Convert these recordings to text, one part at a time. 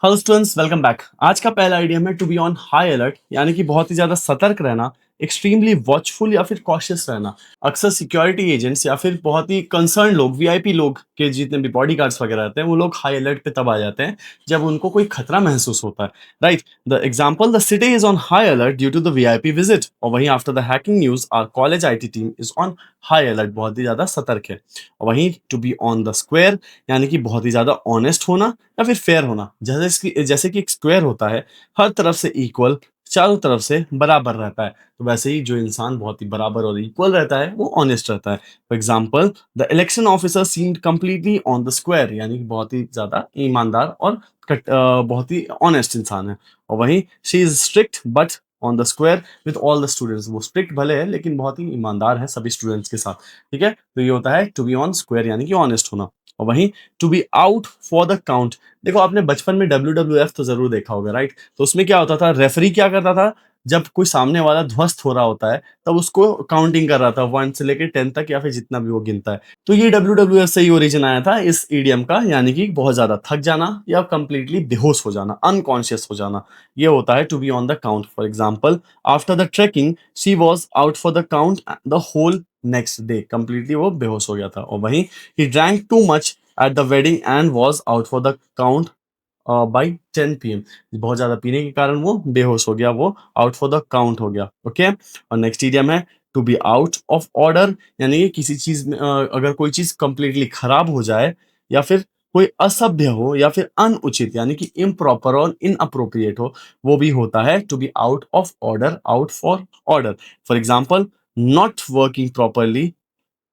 Hello students, welcome back. आज का पहला आइडिया है to be on high alert, यानी कि बहुत ही ज्यादा सतर्क रहना, एक्सट्रीमली वॉचफुल या फिर कॉशियस रहना। अक्सर सिक्योरिटी एजेंट्स या फिर बहुत ही कंसर्न लोग, वीआईपी लोग के जितने भी बॉडीगार्ड्स वगैरह रहते हैं, वो लोग हाई अलर्ट पे तब आ जाते हैं जब उनको कोई खतरा महसूस होता है। Right. The example, the city is on high alert due to the VIP visit. और वहीं after the hacking news our college IT team is on high alert, बहुत ही ज्यादा सतर्क है। और वहीं to be on the square, यानी कि बहुत ही ज्यादा ऑनेस्ट होना या फिर फेयर होना। जैसे कि एक स्क्वायर होता है, हर तरफ से इक्वल, चारों तरफ से बराबर रहता है। तो वैसे ही जो इंसान बहुत ही बराबर और इक्वल रहता है वो ऑनेस्ट रहता है। For example, the election officer seemed completely on the square, यानी कि बहुत ही ज्यादा ईमानदार और बहुत ही ऑनेस्ट इंसान है। और वहीं she is strict but on the square with all the students, वो स्ट्रिक्ट भले है लेकिन बहुत ही ईमानदार है सभी स्टूडेंट्स के साथ। ठीक है, तो ये होता है टू बी ऑन स्क्वायर, यानी कि ऑनेस्ट होना। और वहीं to be out for the count. देखो, आपने बचपन में WWF तो जरूर देखा होगा, राइट? तो उसमें क्या होता था, रेफरी क्या करता था, जब कोई सामने वाला ध्वस्त हो रहा होता है तब उसको काउंटिंग कर रहा था 1 से लेकर 10 तक, या फिर जितना भी वो गिनता है। तो ये WWF से ही ओरिजिन आया था इस ईडियम का, यानी कि बहुत ज्यादा थक जाना या कंप्लीटली बेहोश हो जाना, अनकॉन्शियस हो जाना। ये होता है to be on the count. For example, after the trekking she was out for the count the whole next day, completely वो बेहोश हो गया था। और वहीं ही drank too much at the wedding and was out for the count by 10 PM। बहुत ज्यादा पीने के कारण वो बेहोश हो गया, वो आउट फॉर द काउंट हो गया। ओके। और नेक्स्ट इडियम है to be out of order, यानी कि किसी चीज में अगर कोई चीज कंप्लीटली खराब हो जाए या फिर कोई असभ्य हो या फिर अनुचित, यानी कि इम्प्रॉपर और इनअप्रोप्रिएट हो, वो भी होता है to be out of order, out for order. For example, not working properly,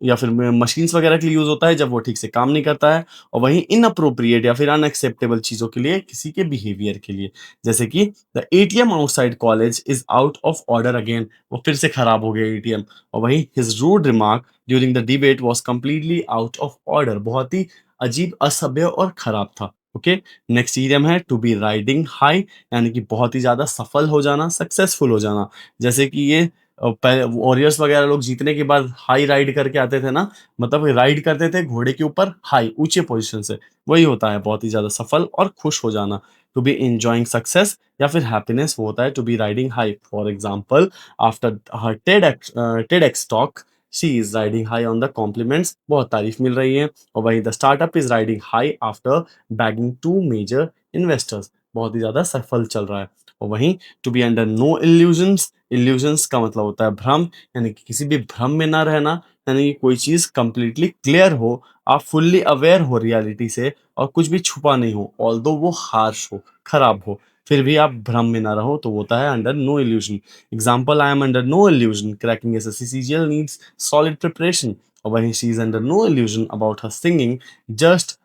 या फिर मशीन्स वगैरह के लिए यूज होता है जब वो ठीक से काम नहीं करता है। और वहीं इनअप्रोप्रिएट या फिर अनएक्सेप्टेबल चीजों के लिए, किसी के बिहेवियर के लिए, जैसे कि the ATM outside college is out of order again, वो फिर से खराब हो गया एटीएम। और वहीं his rude remark during the debate was completely out of order, बहुत ही अजीब, असभ्य और खराब था। ओके। नेक्स्ट इडियम है टू बी राइडिंग हाई, यानी कि बहुत ही ज्यादा सफल हो जाना, सक्सेसफुल हो जाना। जैसे कि ये वॉरियर्स वगैरह लोग जीतने के बाद हाई राइड करके आते थे ना, मतलब राइड करते थे घोड़े के ऊपर हाई, ऊंचे पोजीशन से। वही होता है बहुत ही ज्यादा सफल और खुश हो जाना। टू बी एंजॉयिंग सक्सेस या फिर हैप्पीनेस, वो होता है to be riding high. For example, after her TED X talk she is riding high on the compliments, बहुत तारीफ मिल रही है। और वही the startup is riding high after bagging 2 major investors, बहुत ही ज्यादा सफल चल रहा है। और वहीं to be under no illusions, illusions का मतलब होता है भ्रम, यानी कि किसी भी भ्रम में ना रहना, यानी कि कोई चीज कंप्लीटली क्लियर हो, आप फुल्ली अवेयर हो रियलिटी से, और कुछ भी छुपा नहीं हो, ऑल्दो वो हार्श हो, खराब हो, फिर भी आप भ्रम में ना रहो, तो वो होता है under no illusion. Example, I am under no illusion cracking SSC CGL needs solid preparation. और वहीं she is under no illusion about her singing, just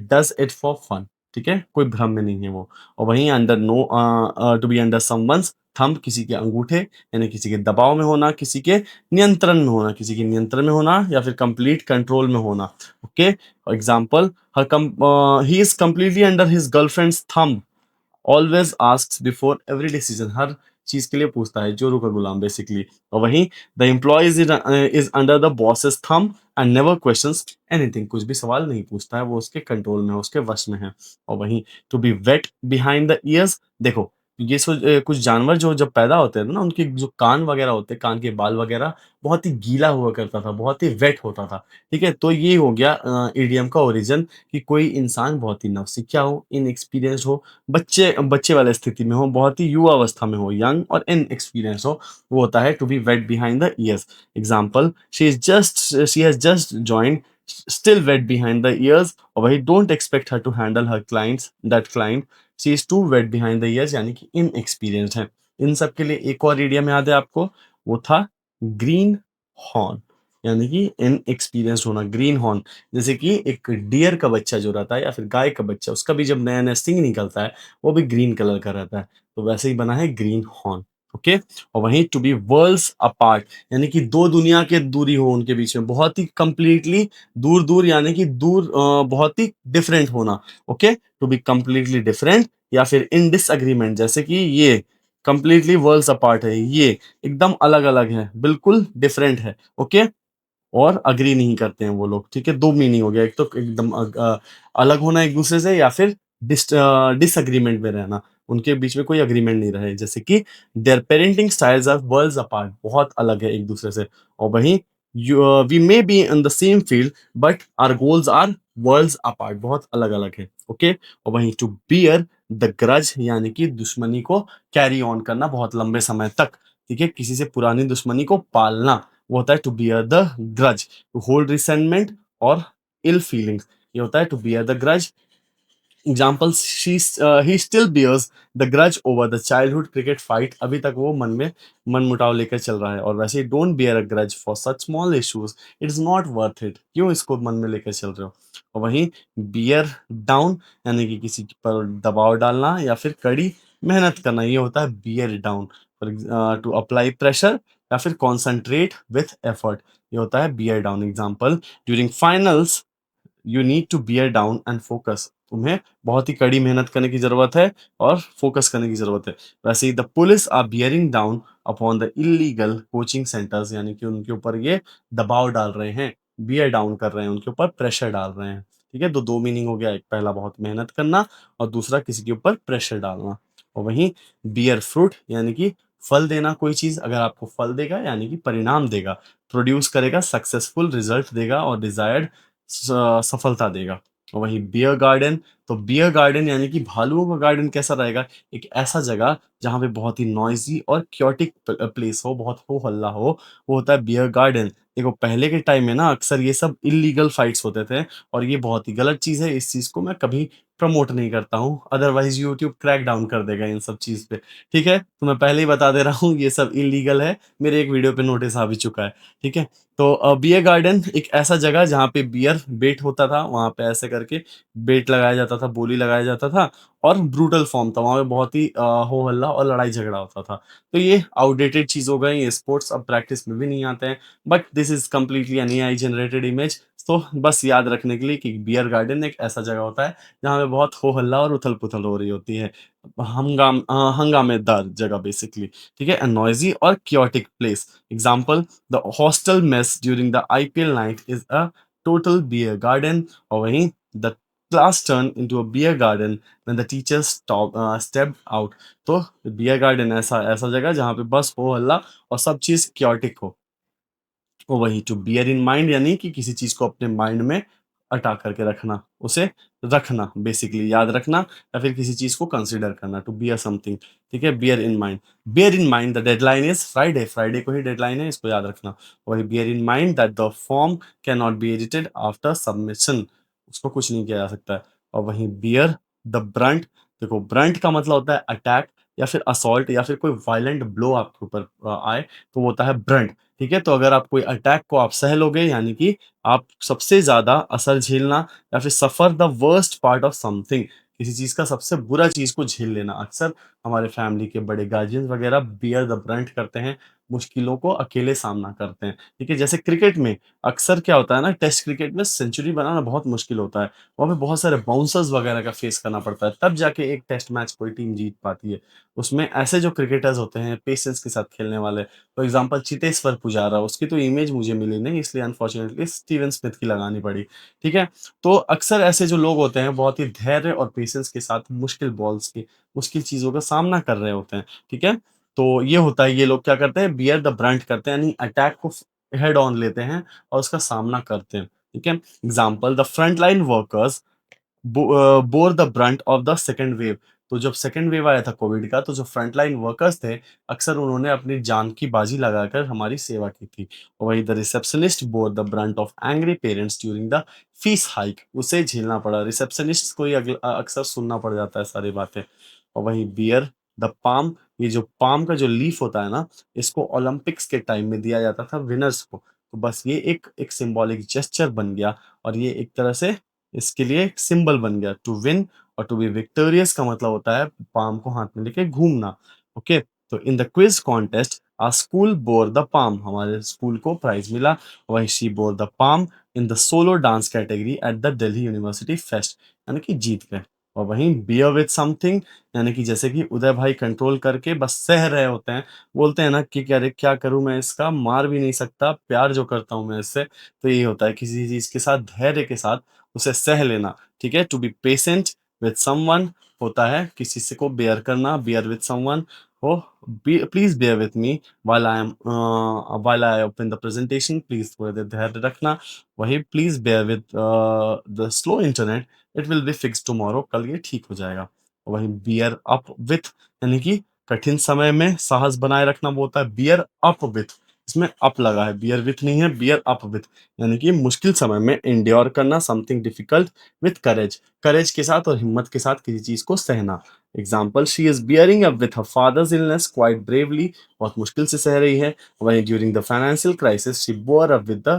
does it for fun. ठीक है, कोई भ्रम में नहीं है वो। और वहीं under no, to be under someone's thumb, किसी के अंगूठे, यानी किसी के दबाव में होना, किसी के नियंत्रण में होना, किसी के नियंत्रण में होना या फिर कंप्लीट कंट्रोल में होना। Okay. For example, he is completely under his girlfriend's thumb, always asks before every decision, हर चीज के लिए पूछता है, जोरू का गुलाम बेसिकली। और वहीं the employ is under the boss's thumb and never questions anything, कुछ भी सवाल नहीं पूछता है, वो उसके कंट्रोल में है, उसके वश में है। और वहीं to be wet behind the ears, देखो, कुछ जानवर जो जब पैदा होते हैं ना, उनके जो कान वगैरह होते हैं, कान के बाल वगैरह बहुत ही गीला हुआ करता था, बहुत ही वेट होता था। ठीक है, तो ये हो गया ईडियम का ओरिजिन, कि कोई इंसान बहुत ही नवसिखिया हो, इनएक्सपीरियंस हो, बच्चे बच्चे वाले स्थिति में हो, बहुत ही युवा अवस्था में हो, यंग और इनएक्सपीरियंस हो, वो होता है to be wet behind the ears. Example, she has just joined, still wet behind the ears. और वही don't expect her to handle her clients that client, she is too wet behind the ears, यानी कि inexperienced है। इन सब के लिए एक और इडियम याद है आपको, वो था ग्रीन हॉर्न, यानी कि इनएक्सपीरियंस्ड होना, ग्रीन हॉर्न। जैसे कि एक डियर का बच्चा जो रहता है या फिर गाय का बच्चा, उसका भी जब नया नया सिंग निकलता है, वो भी ग्रीन कलर का रहता है, तो वैसे ही बना है ग्रीन हॉर्न। ओके। और वहीं टू बी वर्ल्ड्स अपार्ट, यानी कि दो दुनिया के दूरी हो उनके बीच में, बहुत ही कंप्लीटली दूर दूर, यानी कि दूर, बहुत ही डिफरेंट होना। ओके, टू बी कंप्लीटली डिफरेंट या फिर इन डिसएग्रीमेंट, जैसे कि ये कंप्लीटली वर्ल्ड्स अपार्ट है, ये एकदम अलग अलग है, बिल्कुल डिफरेंट है। ओके। और अग्री नहीं करते हैं वो लोग। ठीक है, दो मीनिंग हो गया, एक तो एकदम अलग होना एक दूसरे से, या फिर डिसएग्रीमेंट में रहना, उनके बीच में कोई एग्रीमेंट नहीं रहे। जैसे कि their parenting styles are worlds apart, बहुत अलग है एक-दूसरे से। और वहीं we may be in the same field but our goals are worlds apart, बहुत अलग-अलग है, ओके? और वहीं टू बियर द ग्रज यानी कि दुश्मनी को कैरी ऑन करना बहुत लंबे समय तक, ठीक है? किसी से पुरानी दुश्मनी को पालना, वो होता है to bear the grudge, to hold resentment और इल फीलिंग्स, ये होता है to bear the grudge. Examples, he still bears the grudge over the childhood cricket fight, अभी तक वो मन में मन मुटाव लेकर चल रहा है। और वैसे ही don't bear a grudge for such small issues, it is not worth it, क्यों इसको मन में लेकर चल रहे हो। और वहीं बियर डाउन यानी कि किसी पर दबाव डालना या फिर कड़ी मेहनत करना, ये होता है bear down. For to apply pressure या फिर कॉन्सेंट्रेट विथ एफर्ट, ये होता है bear down. Example, during finals you need to bear down and focus, तुम्हें बहुत ही कड़ी मेहनत करने की जरूरत है और फोकस करने की जरूरत है। वैसे ही the police are bearing down upon the illegal coaching centres, यानी कि उनके ऊपर ये दबाव डाल रहे हैं, बियर डाउन कर रहे हैं, उनके ऊपर प्रेशर डाल रहे हैं। ठीक है, तो दो मीनिंग हो गया, एक पहला बहुत मेहनत करना और दूसरा किसी के ऊपर प्रेशर डालना। और वहीं बियर फ्रूट यानी कि फल देना, कोई चीज अगर आपको फल देगा यानी कि परिणाम देगा, प्रोड्यूस करेगा, सक्सेसफुल रिजल्ट देगा और डिजायर्ड सफलता देगा। और वहीं बियर गार्डन, तो बियर गार्डन यानी कि भालुओं का गार्डन कैसा रहेगा, एक ऐसा जगह जहाँ पे बहुत ही नॉइजी और क्योटिक प्लेस हो, बहुत हो हल्ला हो, वो होता है बियर गार्डन। देखो पहले के टाइम में ना अक्सर ये सब इलीगल फाइट्स होते थे और ये बहुत ही गलत चीज है, इस चीज को मैं कभी प्रमोट नहीं करता हूँ, अदरवाइज यूट्यूब क्रैक डाउन कर देगा इन सब चीज पे। ठीक है, तो मैं पहले ही बता दे रहा हूँ ये सब इलीगल है, मेरे एक वीडियो पे नोटिस आ भी चुका है। ठीक है, तो बियर गार्डन एक ऐसा जगह जहाँ पे बियर बेट होता था, वहाँ पे ऐसे करके बेट लगाया जाता था, बोली लगाया जाता था और ब्रूटल फॉर्म था, वहाँ पे बहुत ही हो हल्ला और लड़ाई झगड़ा होता था। तो ये आउटडेटेड चीज हो गई, ये स्पोर्ट्स अब प्रैक्टिस में भी नहीं आते हैं, but this is completely N AI generated image. तो बस याद रखने के लिए कि बियर गार्डन एक ऐसा जगह होता है जहाँ पे बहुत हो हल्ला और उथल पुथल हो रही होती है, हंगामेदार जगह बेसिकली। ठीक है, नॉइजी और chaotic place. Example, the hostel mess during the IPL night is a total beer garden। और वहीं the class turned into a beer garden when the teachers stepped out। तो बियर गार्डन ऐसा ऐसा जगह जहाँ पे बस हो हल्ला और सब चीज क्योटिक हो। और वही टू बियर इन माइंड यानी कि किसी चीज को अपने माइंड में अटा करके रखना, उसे रखना, बेसिकली याद रखना या फिर किसी चीज को कंसिडर करना, टू बियर समथिंग। ठीक है, bear in mind. Bear in mind the deadline is Friday, Friday को ही डेडलाइन है, इसको याद रखना। वही bear in mind that the form can not be edited after submission, उसको कुछ नहीं किया जा सकता है। और वहीं बियर द ब्रंट, देखो ब्रंट का मतलब होता है अटैक या फिर असॉल्ट या फिर कोई वायलेंट ब्लो आपके ऊपर आए, तो वो होता है ब्रंट। ठीक है, तो अगर आप कोई अटैक को आप सह लोगे यानी कि आप सबसे ज्यादा असर झेलना या फिर suffer the worst part of something, किसी चीज का सबसे बुरा चीज को झेल लेना। अक्सर हमारे फैमिली के बड़े गार्जियंस वगैरह बियर द ब्रंट करते हैं, मुश्किलों को अकेले सामना करते हैं। ठीक है, जैसे क्रिकेट में अक्सर क्या होता है ना, टेस्ट क्रिकेट में सेंचुरी बनाना बहुत मुश्किल होता है, वहाँ पे बहुत सारे बाउंसर्स वगैरह का फेस करना पड़ता है, तब जाके एक टेस्ट मैच कोई टीम जीत पाती है। उसमें ऐसे जो क्रिकेटर्स होते हैं पेशेंस के साथ खेलने वाले, फॉर एग्जाम्पल चितेश्वर पुजारा, उसकी तो इमेज मुझे मिली नहीं, इसलिए अनफॉर्चुनेटली स्टीवन स्मिथ की लगानी पड़ी। ठीक है, तो अक्सर ऐसे जो लोग होते हैं बहुत ही धैर्य और पेशेंस के साथ मुश्किल बॉल्स की, मुश्किल चीजों का सामना कर रहे होते हैं। ठीक है, तो ये होता है, ये लोग क्या करते हैं, बियर द ब्रंट करते हैं, यानी अटैक को हेड ऑन लेते हैं और उसका सामना करते हैं। ठीक है, example, the front line workers bore the Brunt of the second wave. तो जब सेकेंड वेव आया था कोविड का, तो जो फ्रंटलाइन वर्कर्स थे अक्सर उन्होंने अपनी जान की बाजी लगाकर हमारी सेवा की थी। और वही the receptionist bore the Brunt of angry parents during the fees hike, उसे झेलना पड़ा, रिसेप्शनिस्ट को ही अक्सर सुनना पड़ जाता है सारी बातें। और वही बियर द पाम, ये जो पाम का जो लीफ होता है ना, इसको ओलंपिक्स के टाइम में दिया जाता था विनर्स को, तो बस ये एक एक सिंबॉलिक जेस्चर बन गया और ये एक तरह से इसके लिए एक सिंबल बन गया। टू विन और टू बी विक्टोरियस का मतलब होता है पाम को हाथ में लेके घूमना। ओके, तो in the quiz contest our school bore the palm, हमारे स्कूल को प्राइज मिला। वही she bore the palm in the solo dance category at the Delhi University fest, यानी कि जीत गए। और वहीं बियर विद समथिंग, यानी कि जैसे कि उदय भाई कंट्रोल करके बस सह रहे होते हैं, बोलते हैं ना कि क्या रे क्या करूं मैं, इसका मार भी नहीं सकता, प्यार जो करता हूं मैं इससे। तो ये होता है किसी चीज के साथ धैर्य के साथ उसे सह लेना। ठीक है, to be patient with someone होता है किसी से को बेयर करना, बेयर विद समवन हो, please bear with me while I open the presentation, please थोड़ी देर धैर्य रखना। वही please bear with the slow internet, it will be fix tomorrow, कल ये ठीक हो जाएगा। वही बियर अप विथ यानी कि कठिन समय में साहस बनाए रखना वो होता है बियर अप विथ, इसमें अप लगा है, बियर विथ नहीं है, बियर अप विथ यानी कि मुश्किल समय में एंड्योर करना समथिंग डिफिकल्ट विथ करेज, करेज के साथ और हिम्मत के साथ किसी चीज को सहना। Example, she is bearing up with her father's illness quite bravely, बहुत मुश्किल से सह रही है। वहीं during the financial crisis she bore up with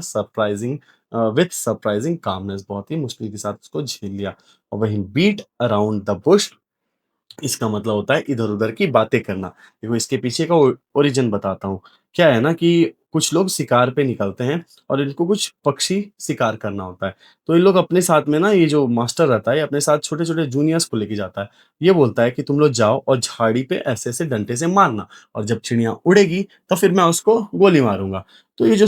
surprising calmness, बहुत ही मुश्किल के साथ उसको झेल लिया। और वहीं बीट अराउंड द बुश, इसका मतलब होता है इधर-उधर की बातें करना। देखो इसके पीछे का ओरिजिन बताता हूँ। क्या है ना कि कुछ लोग शिकार पे निकलते हैं और इनको कुछ पक्षी शिकार करना होता है। तो ये लोग अपने साथ में ना, ये जो मास्टर रहता है, ये अपने साथ छोटे-छोटे जूनियर्स को लेके जाता है। ये बोलता है कि तुम लोग जाओ और झाड़ी पे ऐसे-ऐसे डंडे से मारना, और जब चिड़िया उड़ेगी तो फिर मैं उसको गोली मारूँगा। तो ये जो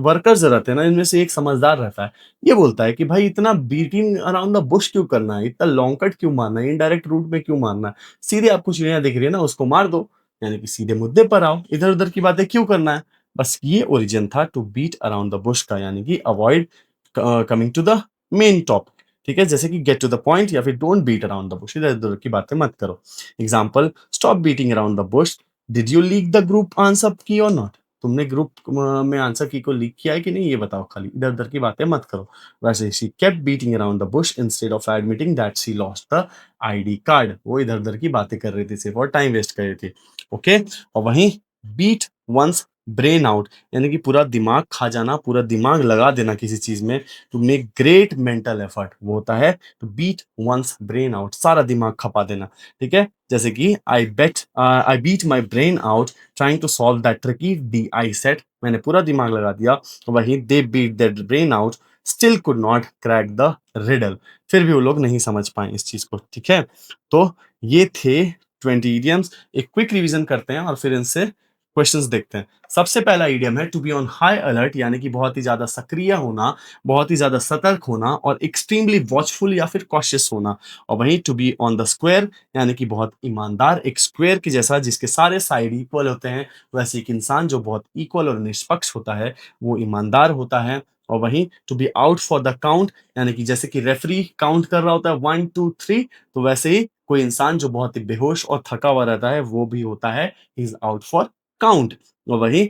वर्कर्स रहते हैं ना, इनमें से एक समझदार रहता है। ये बोलता है कि भाई इतना बीटिंग अराउंड द बुश क्यों करना है? इतना लॉन्ग कट क्यों मारना है? इनडायरेक्ट रूट में क्यों मारना है? सीधे आपको चिड़िया दिख रही है ना, उसको मार दो, यानी कि सीधे मुद्दे पर आओ, इधर-उधर की बातें क्यों करना है? बस ये ओरिजिन था to beat around the bush का, यानी कि avoid coming to the main topic. ठीक है? जैसे कि गेट टू द पॉइंट या फिर don't beat around the bush, इधर-उधर की बातें मत करो। Example, stop beating around the bush, did you leak the group answer key और नॉट? तुमने ग्रुप में आंसर की को लीक किया है कि नहीं, ये बताओ खाली, इधर-उधर की बातें मत करो। वैसे she kept beating around the Bush instead of admitting that she lost the ID card, वो इधर-उधर की बातें कर रही थी सिर्फ और टाइम वेस्ट कर रही थी। ओके? और वहीं बीट वन्स ब्रेन आउट, यानी कि पूरा दिमाग खा जाना, पूरा दिमाग लगा देना किसी चीज़ में, to make great mental effort, वो होता है to beat one's brain out, सारा दिमाग खपा देना। ठीक है? जैसे कि I beat my brain out trying to solve that tricky DI set, मैंने पूरा दिमाग लगा दिया। वहीं they beat their brain out still could not crack the riddle, फिर भी वो लोग नहीं समझ पाए इस चीज़ को। ठीक है? तो ये थे 20 इडियम्स। एक क्विक रिवीजन करते हैं और फिर इनसे क्वेश्चंस देखते हैं। सबसे पहला इडियम है to be on high alert, यानी कि बहुत ही ज़्यादा सक्रिय होना, बहुत ही ज़्यादा सतर्क होना और एक्सट्रीमली वॉचफुल या फिर कॉशियस होना। और वहीं to be on the square, यानी कि बहुत ईमानदार, एक स्क्वायर के जैसा जिसके सारे साइड इक्वल होते हैं, वैसे एक इंसान जो बहुत इक्वल और निष्पक्ष होता है, वो ईमानदार होता है। और वहीं to be out for the count, यानी कि जैसे कि रेफरी काउंट कर रहा होता है 1 2 3, तो वैसे ही कोई इंसान जो बहुत ही बेहोश और थका हुआ रहता है, वो भी होता है he is out for count. और वहीं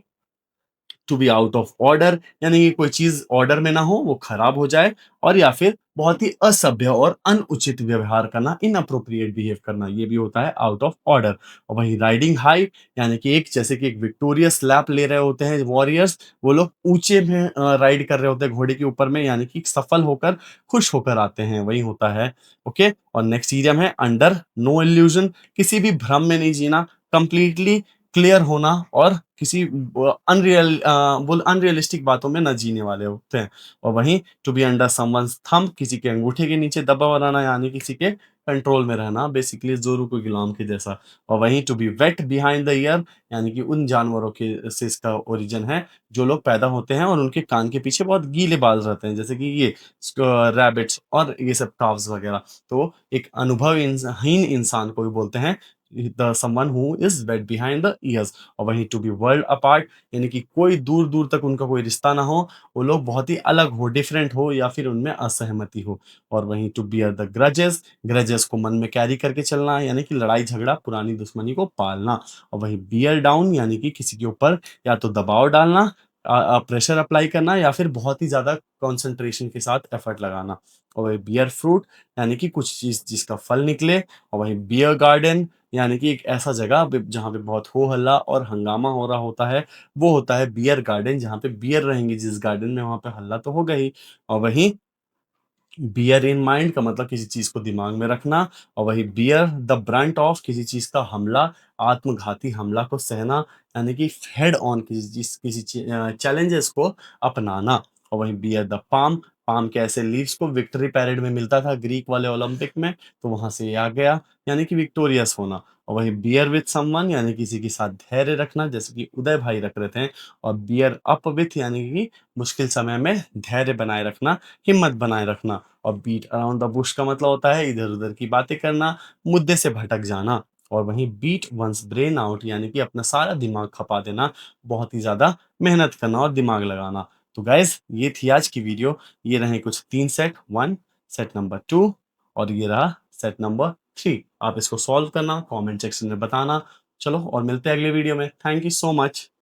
to be out of order, यानी कि कोई चीज़ ऑर्डर में ना हो, वो खराब हो जाए, और या फिर बहुत ही असभ्य और अनुचित व्यवहार करना, इनअप्रोप्रिएट बिहेव करना, ये भी होता है आउट ऑफ ऑर्डर। और वहीं राइडिंग हाई, यानी कि एक जैसे कि एक विक्टोरियस लैप ले रहे होते हैं वॉरियर्स, वो लोग ऊँचे में राइड कर रहे होते हैं घोड़े के ऊपर में, यानी कि सफल होकर, खुश होकर आते हैं, वही होता है। ओके? और नेक्स्ट इडियम है अंडर नो इल्यूजन, किसी भी भ्रम में नहीं जीना, कंप्लीटली क्लियर होना और किसी वो अनरियलिस्टिक बातों में ना जीने वाले होते हैं। और वहीं to be under someone's thumb, किसी के अंगूठे के नीचे दबा हुआ रहना, यानी किसी के कंट्रोल में रहना, बेसिकली ज़ोरू के गुलाम के जैसा। और वहीं to be wet behind the ear, यानी कि उन जानवरों के से इसका ओरिजिन है जो लोग पैदा होते हैं और उनके कान के पीछे बहुत गीले बाल रहते हैं, जैसे कि ये रैबिट्स और ये सब काव्स वगैरह। तो एक अनुभवहीन इंसान को भी बोलते हैं the someone who is wet behind the ears. और वहीं टू बी वर्ल्ड अपार्ट, यानी कि कोई दूर दूर तक उनका कोई रिश्ता ना हो, वो लोग बहुत ही अलग हो, डिफरेंट हो, या फिर उनमें असहमति हो। और वहीं to bear the grudges, grudges को मन में कैरी करके चलना, यानी कि लड़ाई झगड़ा, पुरानी दुश्मनी को पालना। और वहीं बियर डाउन, यानी कि किसी के ऊपर या तो दबाव डालना, प्रेशर अप्लाई करना, या फिर बहुत ही ज्यादा कंसंट्रेशन के साथ एफर्ट लगाना। और वही बियर फ्रूट, यानी कि कुछ चीज जिसका फल निकले। और वहीं बियर गार्डन, यानी कि एक ऐसा जगह जहाँ पे बहुत हो हल्ला और हंगामा हो रहा होता है, वो होता है बियर गार्डन, जहाँ पे बियर रहेंगे जिस गार्डन में, वहां पे हल्ला तो होगा ही। और वहीं बियर इन माइंड का मतलब किसी चीज को दिमाग में रखना। और वही बियर द ब्रंट ऑफ, किसी चीज का हमला, आत्मघाती हमला को सहना, यानी कि हेड ऑन किसी चैलेंजेस को अपनाना। और वही बियर द पाम, पाम के ऐसे लीव्स को विक्ट्री पैरेड में मिलता था ग्रीक वाले ओलंपिक में, तो वहाँ से ये आ गया, यानी कि विक्टोरियस होना। और वहीं बियर विथ समवन यानी किसी के साथ धैर्य रखना, जैसे कि उदय भाई रख रहे थे। और बियर अप विथ यानी कि मुश्किल समय में धैर्य बनाए रखना, हिम्मत बनाए रखना। और बीट अराउंड द बुश का मतलब होता है इधर-उधर की बातें करना, मुद्दे से भटक जाना। और वहीं बीट वन्स ब्रेन आउट यानी कि अपना सारा दिमाग खपा देना, बहुत ही ज़्यादा मेहनत करना और दिमाग लगाना। तो गाइज़ ये थी आज की वीडियो। ये रहे कुछ 3 सेट, 1 सेट नंबर 2 और ये रहा सेट नंबर 3। आप इसको सॉल्व करना, कमेंट सेक्शन में बताना। चलो और मिलते हैं अगले वीडियो में। Thank you so much.